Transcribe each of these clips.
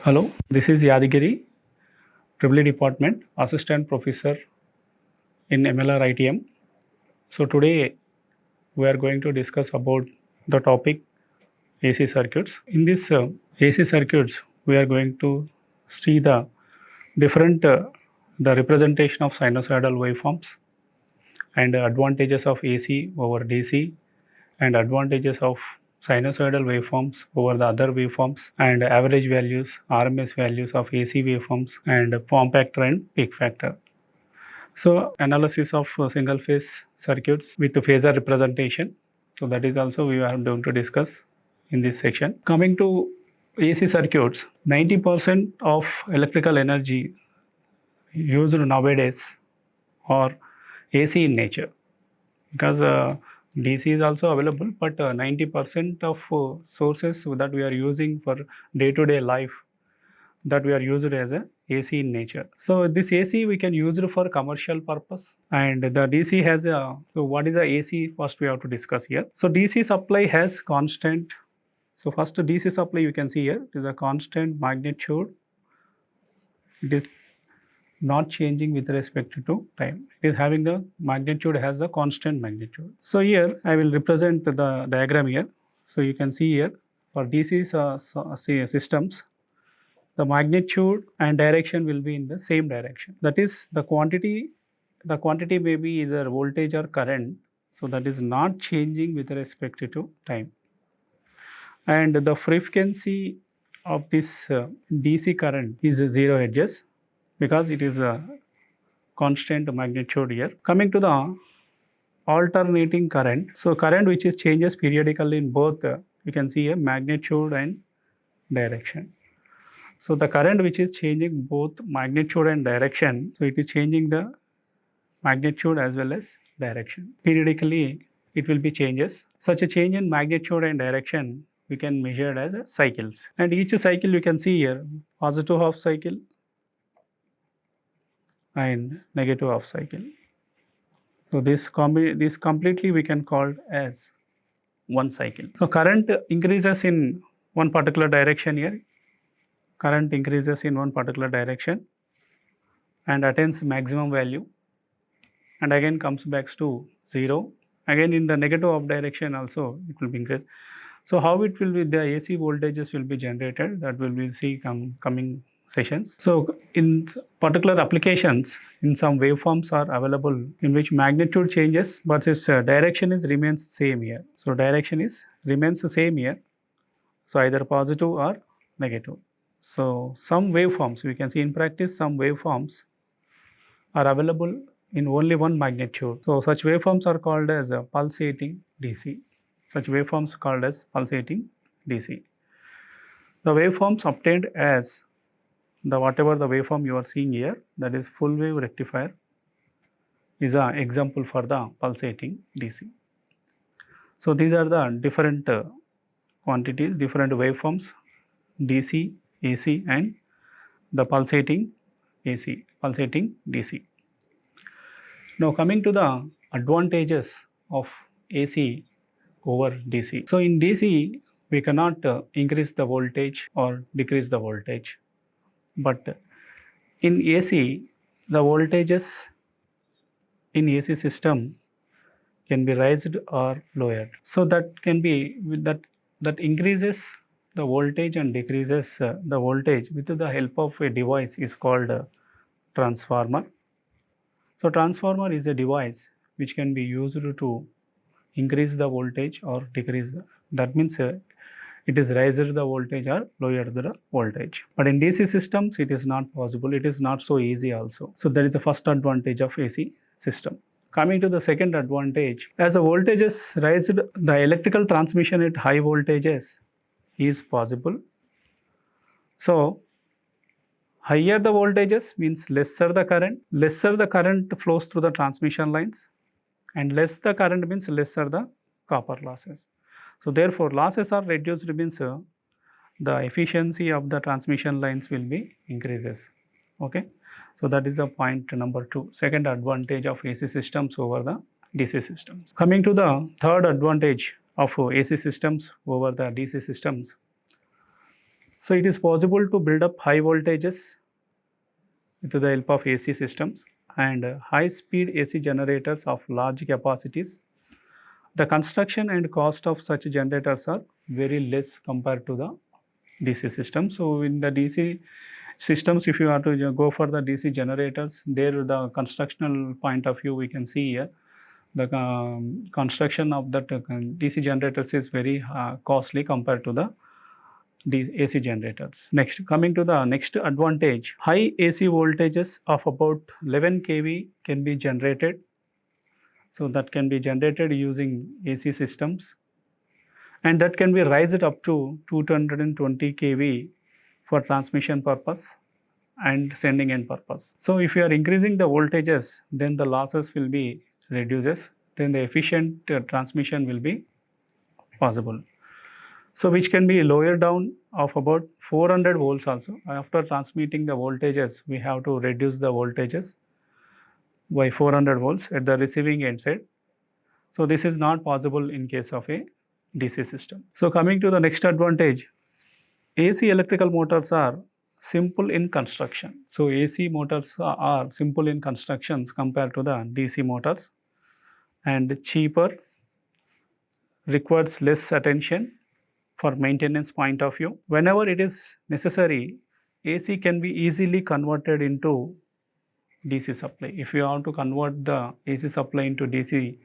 Hello, this is Yadagiri, Triple Department, Assistant Professor in Mlritm. So today we are going to discuss about the topic AC circuits. In this AC circuits, we are going to see the different the representation of sinusoidal waveforms and advantages of AC over DC and advantages of sinusoidal waveforms over the other waveforms and average values, RMS values of AC waveforms and form factor and peak factor. So analysis of single phase circuits with the phasor representation. So that is also we are going to discuss in this section. Coming to AC circuits, 90% of electrical energy used nowadays are AC in nature because DC is also available, but 90% of sources that we are using for day-to-day life that we are used as a AC in nature. So this AC we can use it for commercial purpose, and the DC has a. So what is the AC? First we have to discuss here. So DC supply has constant. So first DC supply you can see here it is a constant magnitude. It is not changing with respect to time. It is having the magnitude has the constant magnitude. So here I will represent the diagram here. So you can see here for DC systems, the magnitude and direction will be in the same direction. That is the quantity may be either voltage or current. So that is not changing with respect to time. And the frequency of this DC current is 0 hertz because it is a constant magnitude here. Coming to the alternating current. So current which is changes periodically in both you can see a magnitude and direction. So the current which is changing both magnitude and direction, so it is changing the magnitude as well as direction. Periodically it will be changes. Such a change in magnitude and direction we can measure as cycles. And each cycle you can see here positive half cycle and negative half cycle. So this completely we can call as one cycle. So current increases in one particular direction here. Current increases in one particular direction and attains maximum value and again comes back to 0. Again in the negative of direction also it will be increased. So how it will be, the AC voltages will be generated, that will be see coming sessions. So in particular applications, in some waveforms are available in which magnitude changes but its direction is remains same here. So direction is remains the same here. So either positive or negative. So some waveforms we can see in practice, some waveforms are available in only one magnitude. So such waveforms are called as a pulsating DC. Such waveforms called as pulsating DC. The waveforms obtained as the whatever the waveform you are seeing here, that is full wave rectifier, is an example for the pulsating DC. So these are the different quantities, different waveforms, DC, AC and the pulsating AC, pulsating DC. Now coming to the advantages of AC over DC. So in DC we cannot increase the voltage or decrease the voltage, but in AC the voltages in AC system can be raised or lowered. So that can be that increases the voltage and decreases the voltage with the help of a device is called a transformer. So transformer is a device which can be used to increase the voltage or decrease that means it is raised the voltage or lowered the voltage. But in DC systems it is not possible, it is not so easy also. So that is the first advantage of AC system. Coming to the second advantage, as the voltage is raised, the electrical transmission at high voltages is possible. So higher the voltages means lesser the current flows through the transmission lines, and less the current means lesser the copper losses. So therefore losses are reduced means the efficiency of the transmission lines will be increases. Okay, so that is the point number 2, second advantage of AC systems over the DC systems. Coming to the third advantage of AC systems over the DC systems, So it is possible to build up high voltages with the help of AC systems and high speed AC generators of large capacities. The construction and cost of such generators are very less compared to the DC system. So in the DC systems, if you are to go for the DC generators, there the constructional point of view we can see here. The construction of that DC generators is very costly compared to the AC generators. Next, coming to the next advantage, high AC voltages of about 11 kV can be generated. So that can be generated using AC systems, and that can be raised up to 220 kV for transmission purpose and sending end purpose. So if you are increasing the voltages, then the losses will be reduces, then the efficient transmission will be possible. So which can be lower down of about 400 volts also. After transmitting the voltages, we have to reduce the voltages by 400 volts at the receiving end side. So this is not possible in case of a DC system. So coming to the next advantage, AC electrical motors are simple in construction. So AC motors are simple in constructions compared to the DC motors, and cheaper, requires less attention for maintenance point of view. Whenever it is necessary, AC can be easily converted into DC supply. If you want to convert the AC supply into DC,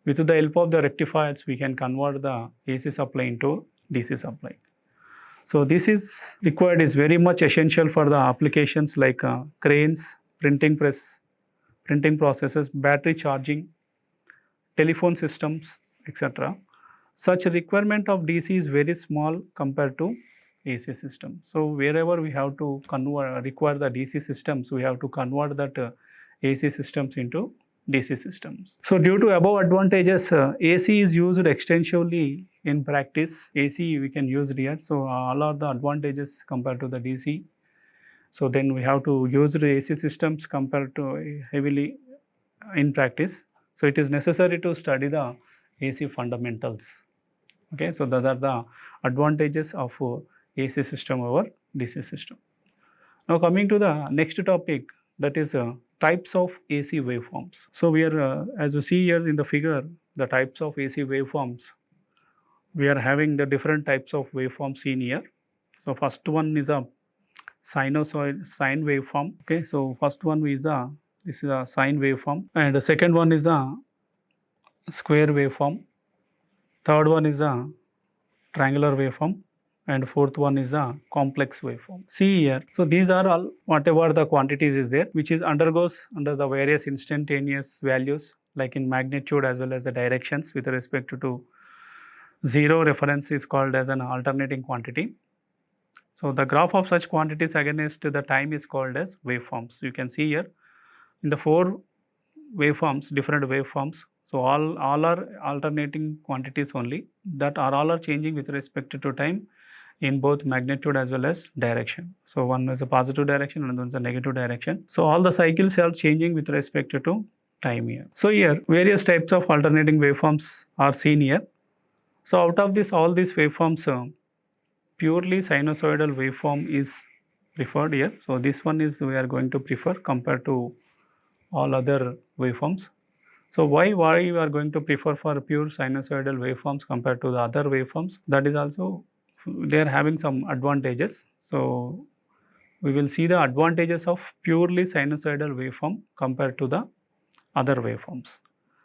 with the help of the rectifiers, we can convert the AC supply into DC supply. So this is required, is very much essential for the applications like cranes, printing press, printing processes, battery charging, telephone systems, etc. Such requirement of DC is very small compared to AC system. So wherever we have to require the DC systems, we have to convert that AC systems into DC systems. So due to above advantages, AC is used extensively in practice. AC we can use here. So all are the advantages compared to the DC. So then we have to use the AC systems compared to heavily in practice. So it is necessary to study the AC fundamentals. Okay, so those are the advantages of AC system over DC system. Now coming to the next topic, that is types of AC waveforms. So we are, as you see here in the figure, the types of AC waveforms. We are having the different types of waveforms in here. So first one is a sinusoid sine waveform. Okay, so first one is this is a sine waveform, and the second one is a square waveform. Third one is a triangular waveform, and fourth one is a complex waveform. See here, so these are all whatever the quantities is there, which is undergoes under the various instantaneous values like in magnitude as well as the directions with respect to zero reference is called as an alternating quantity. So the graph of such quantities against the time is called as waveforms. You can see here in the four waveforms, different waveforms. So all are alternating quantities only, that are all are changing with respect to time in both magnitude as well as direction. So one is a positive direction and one is a negative direction. So all the cycles are changing with respect to time here. So here various types of alternating waveforms are seen here. So out of this all these waveforms, purely sinusoidal waveform is preferred here. So this one is we are going to prefer compared to all other waveforms. So why we are going to prefer for pure sinusoidal waveforms compared to the other waveforms? That is also they are having some advantages. So we will see the advantages of purely sinusoidal waveform compared to the other waveforms.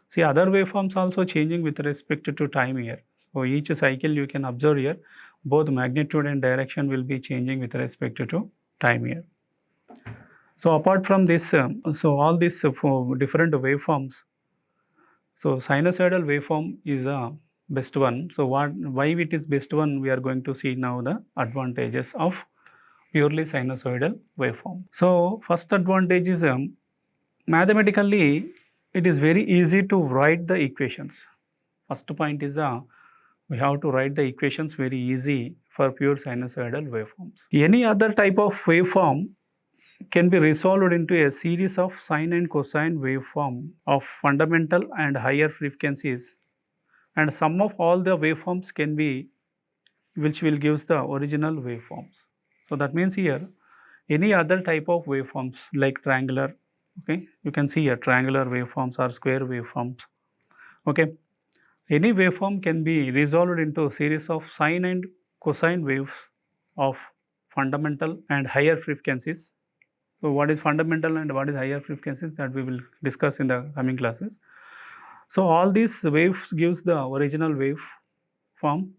See, other waveforms also changing with respect to time here. So each cycle you can observe here, both magnitude and direction will be changing with respect to time here. So apart from this, so all these different waveforms, so sinusoidal waveform is a best one. So why it is best one, we are going to see now the advantages of purely sinusoidal waveform. So first advantage is mathematically it is very easy to write the equations. First point is we have to write the equations very easy for pure sinusoidal waveforms. Any other type of waveform can be resolved into a series of sine and cosine waveform of fundamental and higher frequencies, and sum of all the waveforms can be which will gives the original waveforms. So that means here any other type of waveforms like triangular, okay, you can see here triangular waveforms or square waveforms, okay. Any waveform can be resolved into a series of sine and cosine waves of fundamental and higher frequencies. So what is fundamental and what is higher frequencies, that we will discuss in the coming classes. So all these waves gives the original wave form.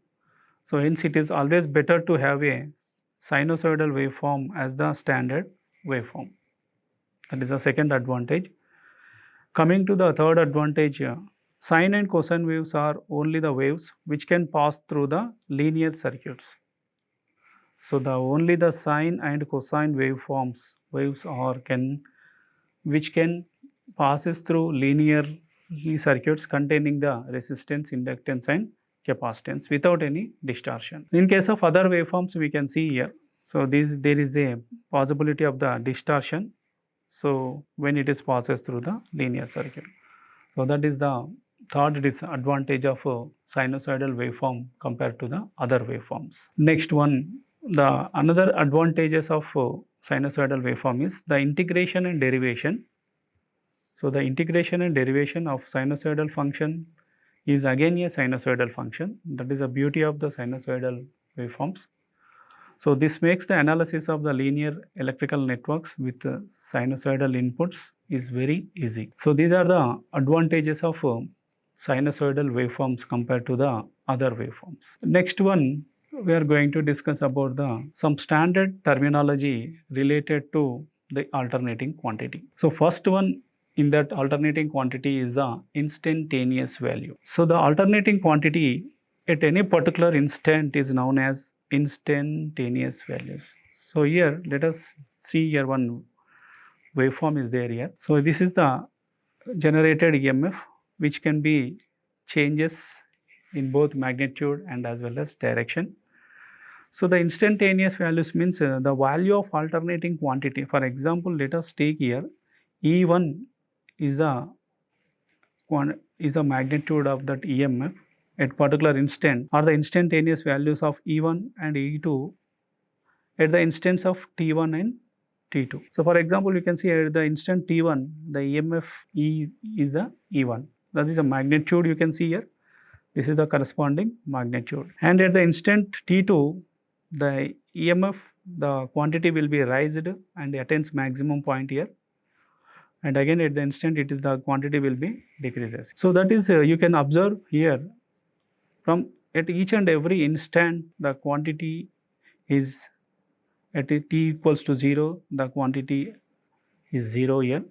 So hence it is always better to have a sinusoidal waveform as the standard waveform. That is the second advantage. Coming to the third advantage, sine and cosine waves are only the waves which can pass through the linear circuits. So only the sine and cosine waves are which can passes through linear circuits containing the resistance, inductance and capacitance without any distortion. In case of other waveforms, we can see here. So there is a possibility of the distortion. So when it is passes through the linear circuit. So that is the third disadvantage of a sinusoidal waveform compared to the other waveforms. Next one, the another advantages of sinusoidal waveform is the integration and derivation. So the integration and derivation of sinusoidal function is again a sinusoidal function. That is the beauty of the sinusoidal waveforms. So this makes the analysis of the linear electrical networks with sinusoidal inputs is very easy. So these are the advantages of sinusoidal waveforms compared to the other waveforms. Next one, we are going to discuss about some standard terminology related to the alternating quantity. So first one in that alternating quantity is the instantaneous value. So the alternating quantity at any particular instant is known as instantaneous values. So here let us see here one waveform is there here. So this is the generated EMF which can be changes in both magnitude and as well as direction. So the instantaneous values means the value of alternating quantity. For example, let us take here E1 is the magnitude of that EMF at particular instant, or the instantaneous values of E1 and E2 at the instance of T1 and T2. So for example, you can see at the instant T1, the EMF E is the E1. That is a magnitude you can see here. This is the corresponding magnitude. And at the instant T2, the EMF, the quantity will be raised and attains maximum point here. And again at the instant it is the quantity will be decreases. So that is you can observe here from at each and every instant the quantity is at t equals to 0, the quantity is 0 here.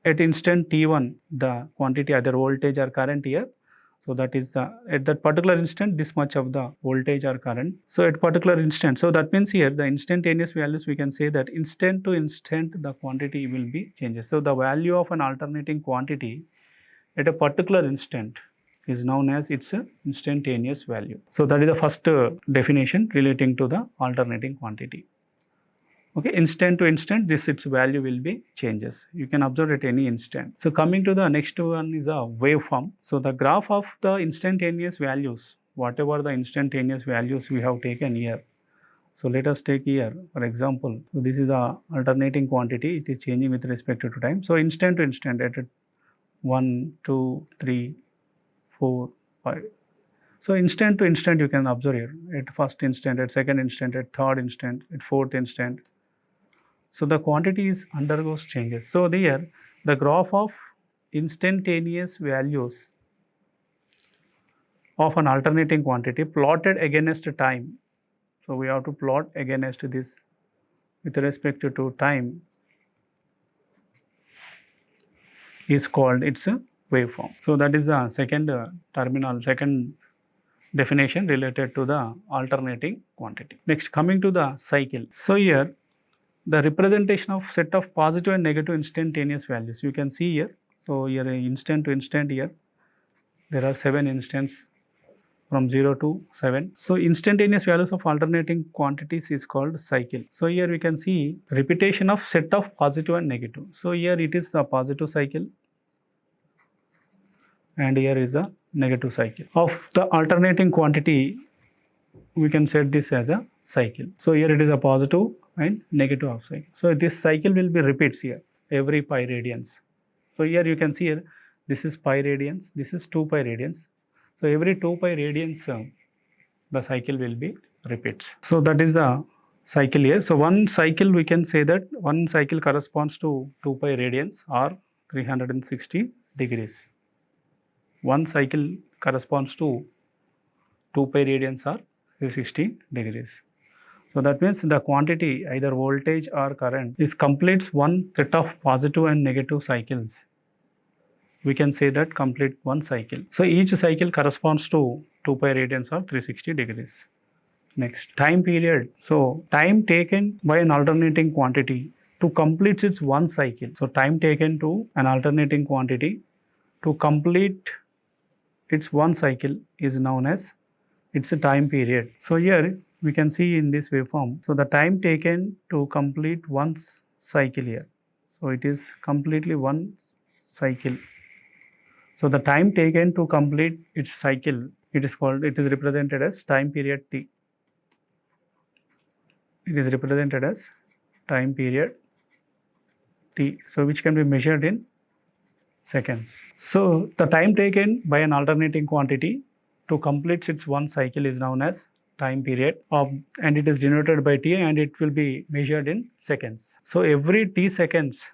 At instant t1 the quantity either voltage or current here. So that is at that particular instant this much of the voltage or current. So at particular instant, so that means here the instantaneous values we can say that instant to instant the quantity will be changes. So the value of an alternating quantity at a particular instant is known as its instantaneous value. So that is the first definition relating to the alternating quantity. Okay, instant to instant, its value will be changes. You can observe at any instant. So coming to the next one is a waveform. So the graph of the instantaneous values, whatever the instantaneous values we have taken here. So let us take here, for example, so this is the alternating quantity. It is changing with respect to time. So instant to instant at 1, 2, 3, 4, 5. So instant to instant you can observe here at first instant, at second instant, at third instant, at fourth instant. So the quantities undergoes changes. So there the graph of instantaneous values of an alternating quantity plotted against time. So we have to plot against this with respect to time is called its a waveform. So that is the second second definition related to the alternating quantity. Next, coming to the cycle. So here the representation of set of positive and negative instantaneous values you can see here. So here instant to instant here there are 7 instants from 0 to 7. So instantaneous values of alternating quantities is called cycle. So here we can see repetition of set of positive and negative. So here it is the positive cycle and here is a negative cycle of the alternating quantity. we can set this as a cycle. So here it is a positive and negative half cycle. So this cycle will be repeats here every pi radians. So here you can see here, this is pi radians, this is 2 pi radians. So every 2 pi radians, the cycle will be repeats. So that is the cycle here. So one cycle, we can say that one cycle corresponds to 2 pi radians or 360 degrees. One cycle corresponds to 2 pi radians or 360 degrees. So that means the quantity, either voltage or current, is completes one set of positive and negative cycles. We can say that complete one cycle. So each cycle corresponds to 2 pi radians or 360 degrees. Next, time period. So time taken by an alternating quantity to complete its one cycle. So time taken to an alternating quantity to complete its one cycle is known as its a time period. So here we can see in this waveform. So the time taken to complete one cycle here. So it is completely one cycle. So the time taken to complete its cycle, it is represented as time period T. It is represented as time period T. So which can be measured in seconds. So the time taken by an alternating quantity to complete its one cycle is known as time period and it is denoted by T and it will be measured in seconds. So every T seconds,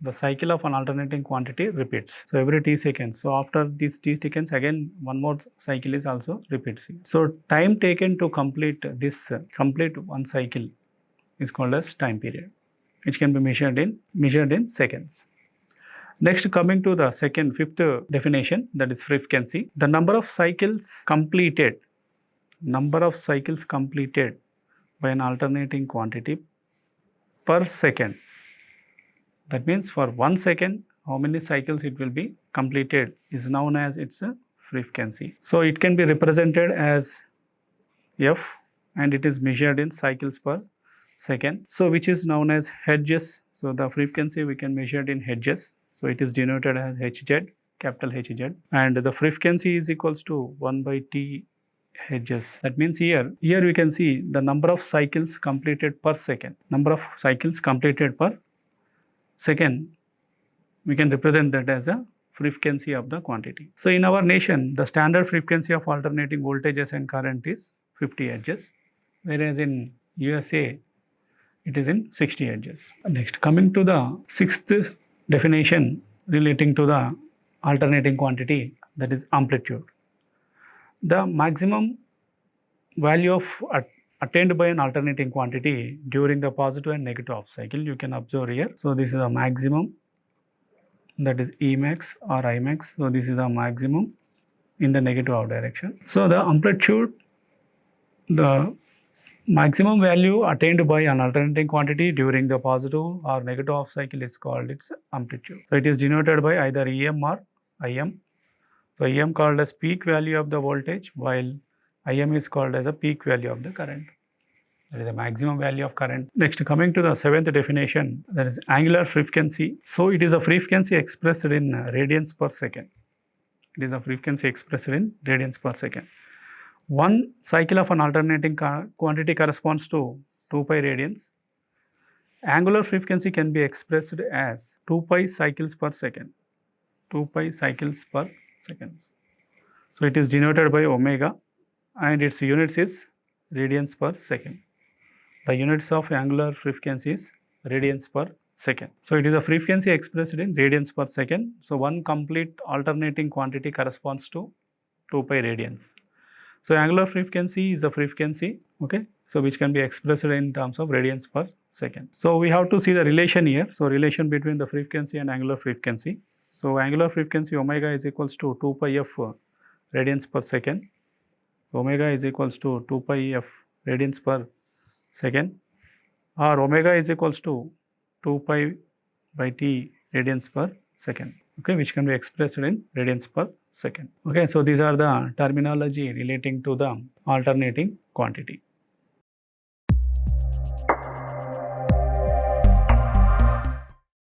the cycle of an alternating quantity repeats. So every T seconds. So after these T seconds, again one more cycle is also repeats. So time taken to complete this complete one cycle is called as time period, which can be measured in seconds. Next, coming to the fifth definition, that is frequency. The number of cycles completed by an alternating quantity per second. That means for 1 second, how many cycles it will be completed is known as its frequency. So it can be represented as F and it is measured in cycles per second. So which is known as hertz. So the frequency we can measure it in hertz. So it is denoted as Hz, capital Hz, and the frequency is equals to 1 by T Hz. That means here we can see the number of cycles completed per second. Number of cycles completed per second, we can represent that as a frequency of the quantity. So in our nation, the standard frequency of alternating voltages and current is 50 Hz, whereas in USA, it is in 60 Hz. Next, coming to the sixth definition relating to the alternating quantity, that is amplitude. The maximum value of attained by an alternating quantity during the positive and negative half cycle, you can observe here. So this is a maximum, that is Emax or Imax. So this is the maximum in the negative half direction. So the amplitude, the maximum value attained by an alternating quantity during the positive or negative half cycle is called its amplitude. So it is denoted by either EM or IM. So EM called as peak value of the voltage, while IM is called as a peak value of the current. That is the maximum value of current. Next, coming to the seventh definition, that is angular frequency. So it is a frequency expressed in radians per second. It is a frequency expressed in radians per second. One cycle of an alternating quantity corresponds to 2 pi radians. Angular frequency can be expressed as 2 pi cycles per second. 2 pi cycles per second. So it is denoted by omega and its units is radians per second. The units of angular frequency is radians per second. So it is a frequency expressed in radians per second. So one complete alternating quantity corresponds to 2 pi radians. So angular frequency is a frequency, okay, so which can be expressed in terms of radians per second. So we have to see the relation here. So relation between the frequency and angular frequency. So angular frequency omega is equals to 2 pi f radians per second. Omega is equals to 2 pi f radians per second, or omega is equals to 2 pi by t radians per second, okay, which can be expressed in radians per second. Okay, so these are the terminology relating to the alternating quantity.